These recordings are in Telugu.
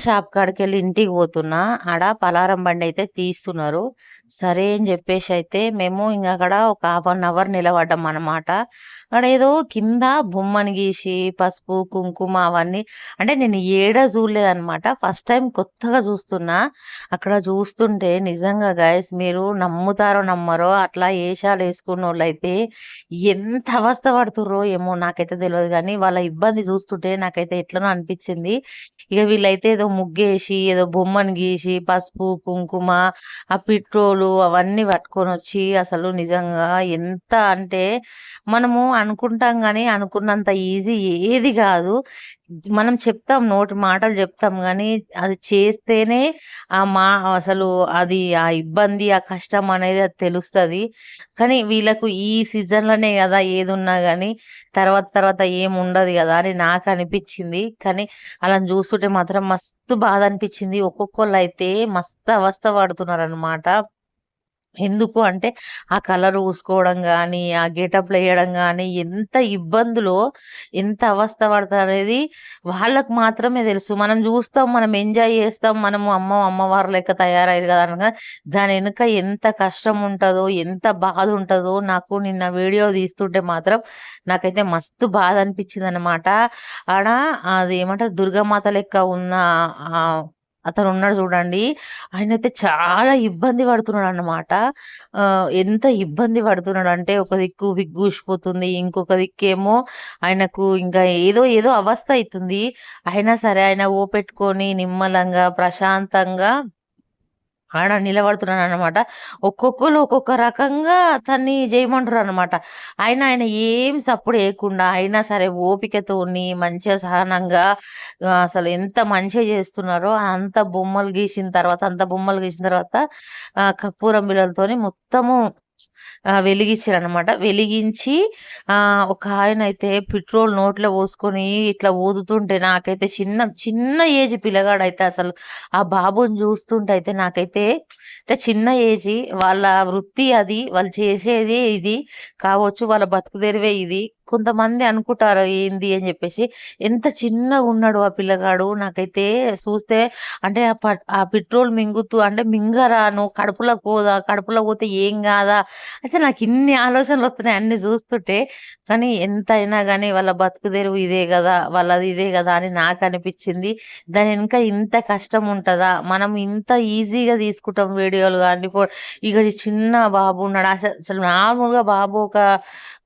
షాప్ కాడికెళ్ళి ఇంటికి పోతున్నా. ఆడ పలారం బండయితే తీస్తున్నారు. సరే అని జెప్పేసయితే మేము అక్కడ ఒక హాఫ్ అన్ అవర్ నిలబడ్డామనమాట. ఆడేదో కింద బొమ్మను గీసి, పసుపు, కుంకుమ అవన్నీ అంటే నేను ఏడ జూడలేదనమాట. ఫస్ట్ టైమ్ కొత్తగా జూస్తున్నా. అక్కడ జూస్తుంటే నిజంగా గైస్ మీరు నమ్ముతారో నమ్మరో అట్లా ఏషాలేసుకున్నోళ్ళైతే ఎంత అవస్థ పడుతుర్రో ఏమో నాకైతే తెలవదు గానీ, వాళ్ళ ఇబ్బంది జూస్తుంటే నాకైతే ఎట్లనో అనిపిచ్చింది. వీళ్ళైతే ఏదో ముగ్గేసి, ఏదో బొమ్మను గీసి, పసుపు, కుంకుమ, ఆ పెట్రోలు అవన్నీ పట్టుకొనొచ్చి అసలు నిజంగా ఎంత అంటే మనము అనుకుంటాం గానీ, అనుకున్నంత ఈజీ ఏది గాదు. మనం చెప్తాం నోటి మాటలు జెప్తాం గానీ, అది చేస్తేనే అసలు అది ఆ ఇబ్బంది, ఆ కష్టం అనేది అది తెలుస్తది. కానీ వీళ్ళకు ఈ సీజన్‌లోనే గదా ఏదున్నా గానీ, తర్వాత తర్వాత ఏముండదు గదా అని నాకనిపిచ్చింది. కానీ ఆళ్ళని జూస్తుంటే మాత్రం మస్తు బాధనిపిచ్చింది. ఒక్కొక్కళ్ళైతే మస్తు అవస్థ పడుతున్నారనమాట. ఎందుకు అంటే, ఆ కలర్ పూసుకోవడం గానీ, ఆ గెటప్‌లేయడం గానీ, ఎంత ఇబ్బందులో, ఎంత అవస్థ పడతారనేది వాళ్ళకి మాత్రమే తెలుసు. మనం జూస్తాం, మనం ఎంజాయ్ జేస్తాం. మనము అమ్మో! అమ్మవారు లెక్క తయారయ్యారు గదా! అనగా దాని ఎనక ఎంత కష్టముంటదో, ఎంత బాధుంటదో నాకు నిన్న వీడియో తీస్తుంటే మాత్రం నాకైతే మస్తు బాధనిపిచ్చిందనమాట. ఆడ అదేమంటారు దుర్గామాత లెక్క ఉన్న ఆహ్, అతనున్నాడు జూడండి. ఆయనైతే చాలా ఇబ్బంది పడుతున్నాడన్నమాట. ఎంత ఇబ్బంది పడుతున్నాడంటే ఒక దిక్కు విగ్గూసిపోతుంది. ఇంకొక దిక్కేమో ఆయనకు ఇంకా ఏదో ఏదో అవస్థ అయితుంది. అయినా సరే ఆయన ఓపెట్టుకొని నిమ్మలంగా, ప్రశాంతంగా ఆడ నిలబడుతున్నాడనమాట. ఒక్కొక్కళ్ళు ఒక్కొక్క రకంగా తన్ని జేయమంటారనమాట. ఆయన ఏం సప్పుడు చేయకుండా అయినా సరే ఓపికతోని మంచిగా సహనంగా అసలు ఎంత మంచిగా చేస్తున్నారో అంత బొమ్మలు గీసిన తర్వాత కర్పూరం బిళ్ళలతోని మొత్తము వెలిగిచ్చిరనమాట. వెలిగించి ఒకాయనైతే పెట్రోల్ నోట్లో పోసుకొని ఇట్లా ఊదుతుంటే నాకైతే చిన్న ఏజ్ పిల్లగాడైతే అసలు ఆ బాబుని చూస్తుంటే అయితే నాకైతే అంటే చిన్న ఏజీ వాళ్ళ వృత్తి అది. వాళ్ళు చేసేది ఇది కావచ్చు. వాళ్ళ బతుకుదెరువే ఇది. కొంతమంది అనుకుంటారు ఏంది అని జెప్పేసి. ఎంత చిన్నగున్నాడో ఆ పిల్లగాడు. నాకైతే చూస్తే అంటే ఆ పెట్రోల్ మింగుతూ అంటే మింగరా నువ్వు కడుపులోకి పోదా? కడుపులోకి పోతే ఏం గాదా? అసలు నాకిన్ని ఆలోచనలొస్తున్నాయి అన్ని జూస్తుంటే. కానీ ఎంతైనా గాని వాళ్ళ బతుకుదెరువు ఇదే గదా! వాళ్ళది ఇదే గదా! అని నాకనిపిచ్చింది. దాని ఎనక ఇంత కష్టం ఉంటదా? మనం ఇంత ఈజీగా తీసుకుంటాం వీడియోలు గాని, ఇగ ఈ చిన్న బాబు ఉన్నాడు. అసలు నార్మల్‌గా బాబు ఒక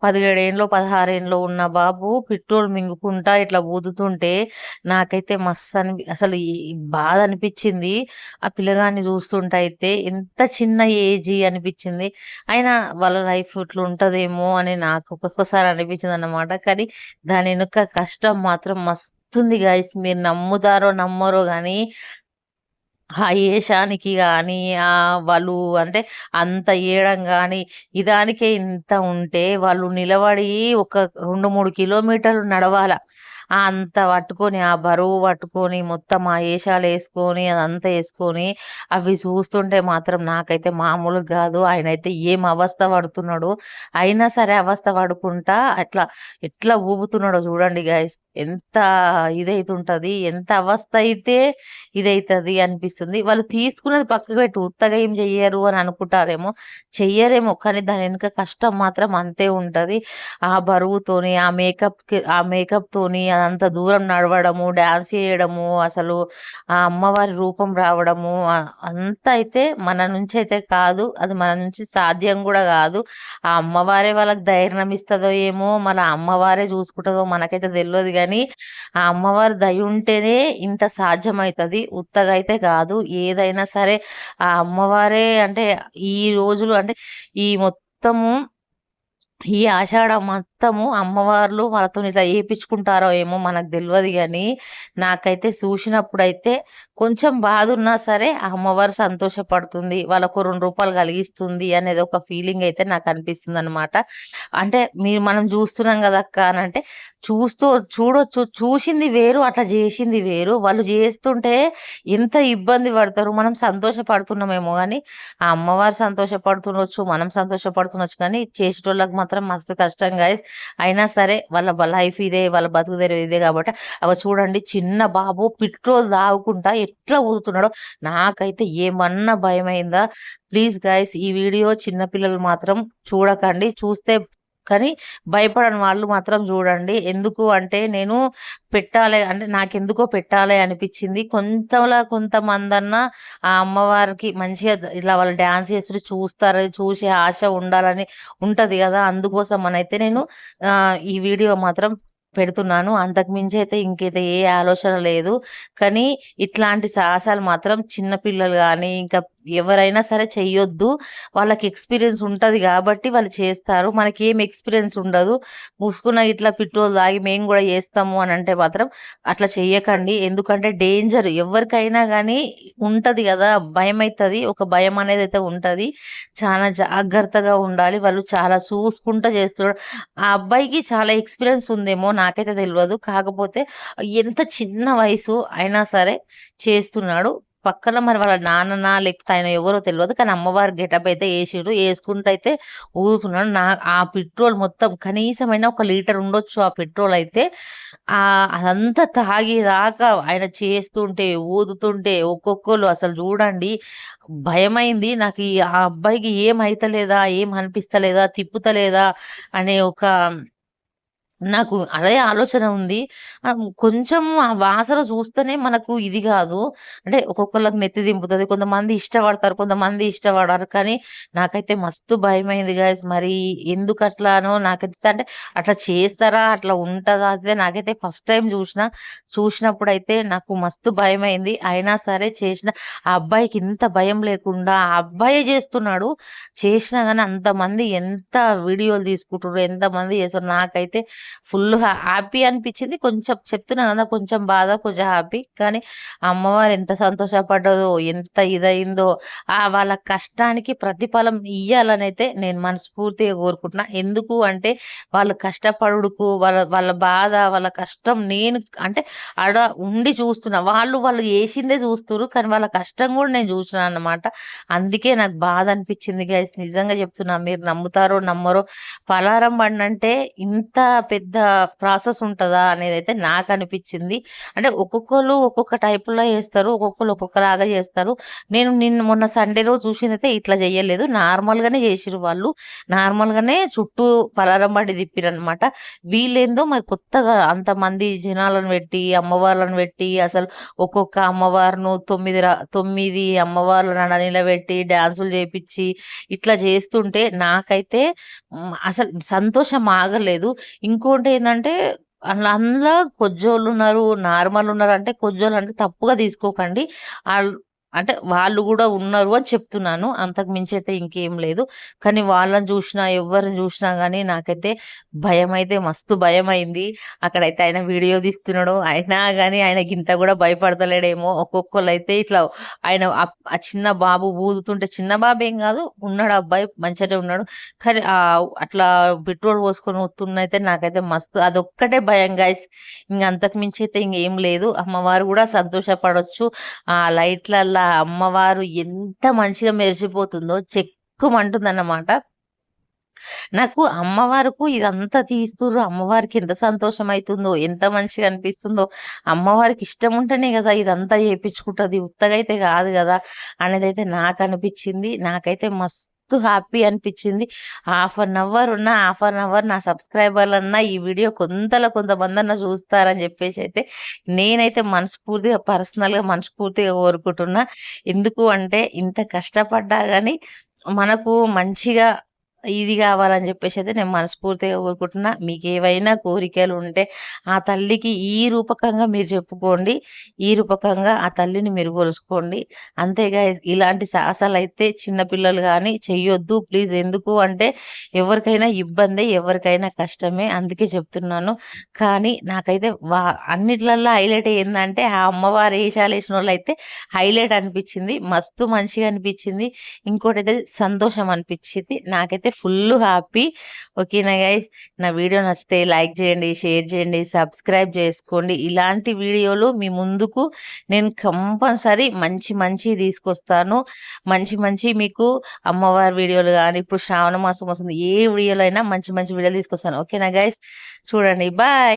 17 ఏండ్లో, 16 ఏండ్లో ఉన్న బాబు పెట్రోల్ మింగుకుంటా ఇట్లా ఊదుతుంటే నాకైతే అసలు బాధ అనిపిచ్చింది. ఆ పిల్లగాడిని చూస్తుంటే అయితే ఎంత చిన్న ఏజీ అనిపిచ్చింది. అయినా వాళ్ళ లైఫ్ ఇట్లుంటదేమో అని నాకు ఒక్కొక్కసారి అనిపించిందన్నమాట. కానీ దాని ఎనక కష్టం మాత్రం మస్తుంది గైస్. మీరు నమ్ముతారో నమ్మరో గానీ ఆ ఏషానికి గాని, వాళ్ళు అంటే అంత ఏయడం గాని, దానికే ఇంత ఉంటే వాళ్ళు నిలబడి ఒక 2, 3 కిలోమీటర్లు నడవాల. అంత పట్టుకొని, ఆ బరువు పట్టుకొని, మొత్తం ఆ ఏషాలేసుకొని, అదంతా యేసుకొని, అవి చూస్తుంటే మాత్రం నాకైతే మామూలుగా గాదు. ఆయనైతే ఏం అవస్థ పడుతున్నాడో, అయినా సరే అవస్థ పడుకుంటా ఎట్లా ఊగుతున్నాడో చూడండి గైస్. ఎంత ఇదైతుంటది. ఎంత అవస్థ అయితే ఇదైతది అనిపిస్తుంది. వాళ్ళు తీసుకున్నది పక్కకు పెట్టు. ఉత్తగా ఏం చెయ్యరు అని అనుకుంటారేమో. చెయ్యరేమో కానీ దాని వెనక కష్టం మాత్రం అంతే ఉంటది. ఆ బరువుతోని, ఆ మేకప్‌తోని అదంతా దూరం నడవడము, డాన్స్ చేయడము, అసలు ఆ అమ్మవారి రూపం రావడము అంతా అయితే మన నుంచయితే కాదు. అది మన నుంచి సాధ్యం గూడా గాదు. ఆ అమ్మవారే వాళ్ళకి ధైర్యం ఇస్తదో ఏమో! మళ్ళా అమ్మవారే చూసుకుంటదో మనకైతే తెల్వదు గానీ ఆ అమ్మవారి దయుంటేనే ఇంత సాధ్యమైతది. ఉత్తగా అయితే గాదు. ఏదైనా సరే ఆ అమ్మవారే అంటే ఈ రోజులు అంటే ఈ మొత్తము ఈ ఆషాఢం మొత్తము అమ్మవార్లు వాళ్ళతోని ఇట్లా ఏపిచ్చుకుంటారో ఏమో మనకు దెల్వది గానీ, నాకైతే సూషినప్పుడైతే కొంచెం బాధున్నా సరే, ఆ అమ్మవారు సంతోషపడుతుంది. వాళ్ళకో రూ. 2 కలిగిస్తుంది అనేది ఒక ఫీలింగయితే నాకనిపిస్తుందనమాట. అంటే మనం జూస్తున్నాం గదక్కా అనంటే, చూస్తూ చూడొచ్చు. చూషింది వేరు, అట్లా జేషింది వేరు. వాళ్ళు జేస్తుంటే ఎంత ఇబ్బంది పడతారు. మనం సంతోషపడుతున్నామేమో గానీ, ఆ అమ్మవారు సంతోషపడుతుండొచ్చు, మనం సంతోషపడుతుండొచ్చు కానీ, చేసేటోళ్ళకి మాత్రం మస్తు కష్టం గైస్. అయినా సరే వాళ్ళ లైఫ్ ఇదే, వాళ్ళ బతుకు తెరువు ఇదే కాబట్టి చూడండి చిన్న బాబు పెట్రోల్ తాగుకుంటా ఎట్లా ఊదుతున్నాడో నాకైతే ఏమన్నా భయమైందా? ప్లీజ్ గైస్ ఈ వీడియో చిన్న పిల్లలు మాత్రం చూడకండి. చూస్తే కానీ భయపడని వాళ్ళు మాత్రం చూడండి. ఎందుకు అంటే నేను పెట్టాలి అంటే నాకెందుకో పెట్టాలి అనిపించింది. కొంతమందన్నా ఆ అమ్మవారికి మంచిగా ఇలా వాళ్ళు డాన్స్ చేసుడు చూస్తారు, చూసే ఆశ ఉండాలని ఉంటది గదా! అందుకోసం అనైతే నేను ఈ వీడియో మాత్రం పెడుతున్నాను. అంతకు మించి అయితే ఇంకైతే ఏ ఆలోచన లేదు. కానీ ఇట్లాంటి సాహసాలు మాత్రం చిన్న పిల్లలు గానీ, ఇంకా ఎవరైనా సరే చెయ్యొద్దు. వాళ్ళకి ఎక్స్‌పీరియన్స్ ఉంటది గాబట్టి వాళ్ళు చేస్తారు. మనకేం ఎక్స్‌పీరియన్స్ ఉండదు. పూసుకున్న ఇట్లా పెట్రోల్ తాగి మేము గూడా చేస్తాము అనంటే మాత్రం అట్లా చెయ్యకండి. ఎందుకంటే డేంజర్ ఎవరికైనా గానీ ఉంటది గదా! భయమైతది. ఒక భయం అనేదైతే ఉంటది. చాలా జాగ్రత్తగా ఉండాలి. వాళ్ళు చాలా చూసుకుంటా చేస్తున్నారు. ఆ అబ్బాయికి చాలా ఎక్స్‌పీరియన్స్ ఉందేమో నాకైతే తెలవదు. కాకపోతే ఎంత చిన్న వయసు అయినా సరే చేస్తున్నాడు. పక్కన మరి వాళ్ళ నాన్ననా లేకపోతే ఆయన ఎవరో తెలవదు. కానీ అమ్మవారి గెటప్ అయితే ఏసిర్రు. ఏసుకుంటైతే ఊగుతున్నాడు. ఆ పెట్రోల్ మొత్తం కనీసమైన ఒక లీటర్ ఉండొచ్చు ఆ పెట్రోల్ అయితే. అదంతా తాగేదాకా ఆయన చేస్తుంటే, ఊదుతుంటే ఒక్కొక్కళ్ళు అసలు చూడండి భయమైంది. నాకు ఆ అబ్బాయికి ఏమైతలేదా? ఏం అనిపిస్తలేదా? తిప్పుతలేదా? అనే ఒక నాకు అదే ఆలోచన ఉంది. కొంచెం ఆ వాసన చూస్తేనే మనకు ఇది గాదు. అంటే ఒక్కొక్కళ్ళకి నెత్తి దింపుతది. కొంతమంది ఇష్టపడతారు. కొంతమంది ఇష్టపడరు. కానీ నాకైతే మస్తు భయమైంది గైస్. మరి ఎందుకట్లానో నాకైతే అంటే అట్లా చేస్తారా? అట్లా ఉంటదా? అయితే నాకైతే ఫస్ట్ టైమ్ చూసినప్పుడైతే నాకు మస్తు భయమైంది. అయినా సరే చేసిన ఆ అబ్బాయికి ఇంత భయం లేకుండా ఆ అబ్బాయే చేస్తున్నాడు. చేసినా గాని అంతమంది ఎంత వీడియోలు తీసుకుంటుర్రు. ఎంతమంది చేస్తుర్రు. నాకైతే ఫుల్ హ్యాపీ అనిపిచ్చింది. కొంచెం చెప్తున్నా గదా! కొంచెం బాధ, కొంచెం హ్యాపీ. కానీ అమ్మవారు ఎంత సంతోషపడ్డదో, ఎంత ఇదయిందో, వాళ్ళ కష్టానికి ప్రతిఫలం ఇయ్యాలనైతే నేను మనస్ఫూర్తిగా కోరుకుంటున్నా. ఎందుకు అంటే వాళ్ళు కష్టపడుడుకు వాళ్ళ వాళ్ళ బాధ, వాళ్ళ కష్టం నేను అంటే ఆడ ఉండి చూస్తున్నా. వాళ్ళు చేసిందే చూస్తుర్రు. కానీ వాళ్ళ కష్టం గూడా నేను చూసినానన్నమాట. అందుకే నాకు బాధ అనిపిచ్చింది గైస్. నిజంగా చెప్తున్నా. మీరు నమ్ముతారో నమ్మరో పలారం బండంటే ఇంత పెద్ద ప్రాసెస్ ఉంటదా అనేదైతే నాకనిపిచ్చింది. అంటే ఒక్కొక్కళ్ళు ఒక్కొక్క టైపులో చేస్తారు. ఒక్కొక్కళ్ళు ఒక్కొక్కలాగా చేస్తారు. నేను మొన్న సండే రోజు చూసిందైతే ఇట్లా జెయ్యలేదు. నార్మల్‌గానే జేసిర్రు వాళ్ళు. నార్మల్‌గానే చుట్టూ పలారం బండి తిప్పిరనమాట. వీళ్ళేందో మరి కొత్తగా అంతమంది జనాలను పెట్టి, అమ్మవార్లను పెట్టి అసలు ఒక్కొక్క అమ్మవారును 9 అమ్మవార్లను ఆడ నిలబెట్టి డాన్సులు జేపిచ్చి ఇట్లా జేస్తుంటే నాకైతే అసలు సంతోషం ఆగలేదు. ఇంకోటేందంటే అందులో కొజ్జోళ్ళున్నారు, నార్మలున్నారు. అంటే కొజ్జోళ్ళంటే తప్పుగా తీసుకోకండి. ఆళ్ళు అంటే వాళ్ళు గూడా ఉన్నారు అని చెప్తున్నాను. అంతకు మించయితే ఇంకేం లేదు. కానీ వాళ్ళని జూషినా, ఎవ్వరిని జూషినా గానీ నాకైతే భయమైతే మస్తు భయమైంది. అక్కడైతే ఆయన వీడియో తీస్తున్నాడు. అయినా గానీ ఆయనకింత గూడా భయపడతలేడేమో! ఒక్కొక్కళ్ళైతే ఇట్లా ఆయన ఆ చిన్న బాబు ఊదుతుంటే చిన్న బాబేం గాదు. ఉన్నాడు అబ్బాయి మంచిగానే ఉన్నాడు. కానీ అట్లా పెట్రోల్ పోసుకొని ఊతున్నయితే నాకైతే మస్తు అదొక్కటే భయం గైస్. అంతకు మించి అయితే ఇంగేం లేదు. అమ్మవారు గూడా సంతోషపడొచ్చు. ఆ లైట్‌లల్ల అమ్మవారు ఎంత మంచిగా మెరిసిపోతుందో చెక్కుమంటుందన్నమాట. నాకు అమ్మవారుకు ఇదంతా తీస్తుర్రు. అమ్మవారికి ఎంత సంతోషమైతుందో, ఎంత మంచిగా అనిపిస్తుందో, అమ్మవారికి ఇష్టం ఉంటేనే గదా! ఇదంతా చేపిచ్చుకుంటది. ఉత్తగా అయితే గాదు గదా! అనేదైతే నాకనిపిచ్చింది. నాకైతే మస్తు హ్యాపీ అనిపిచ్చింది. హాఫ్ అన్ అవర్ ఉన్న హాఫ్ అన్ అవర్ నా సబ్స్క్రైబర్‌లన్నా ఈ వీడియో కొంతమందన్నా చూస్తారని జెప్పేసైతే నేనైతే పర్సనల్‌గా మనస్ఫూర్తిగా కోరుకుంటున్నా. ఎందుకు అంటే ఇంత కష్టపడ్డా గాని మనకు మంచిగా ఇది గావాలని జెప్పేసయితే నేను మనస్ఫూర్తిగా కోరుకుంటున్నా. మీకేవైనా కోరికలుంటే ఆ తల్లికి ఈ రూపకంగా మీరు చెప్పుకోండి. ఈ రూపకంగా ఆ తల్లిని మీరు కొలుసుకోండి. అంతే గైస్ ఇలాంటి సాహసాలైతే చిన్న పిల్లలు గాని చెయ్యొద్దు ప్లీజ్. ఎందుకు అంటే ఎవరికైనా ఇబ్బందే, ఎవరికైనా కష్టమే. అందుకే చెప్తున్నాను. కానీ నాకైతే అన్నిట్లల్లో హైలైట్ ఏందంటే ఆ అమ్మవారు ఏషాలేసినోళ్ళైతే హైలైట్ అనిపిచ్చింది. మస్తు మంచిగా అనిపిచ్చింది. ఇంకోటైతే సంతోషం అనిపిచ్చింది. నాకైతే నేనైతే ఫుల్ హ్యాపీ. ఓకేనా గైస్, నా వీడియో నచ్చితే లైక్ చేయండి, షేర్ చేయండి, సబ్స్క్రైబ్ చేసుకోండి. ఇలాంటి వీడియోలు మీ ముందుకు నేను కంపల్సరీ మంచి మంచి తీసుకొస్తాను. మంచి మంచి మీకు అమ్మవారి వీడియోలు కానీ, ఇప్పుడు శ్రావణ మాసం వస్తుంది, ఏ వీడియోలో అయినా మంచి మంచి వీడియోలు తీసుకొస్తాను. ఓకేనా గైస్, చూడండి. బాయ్.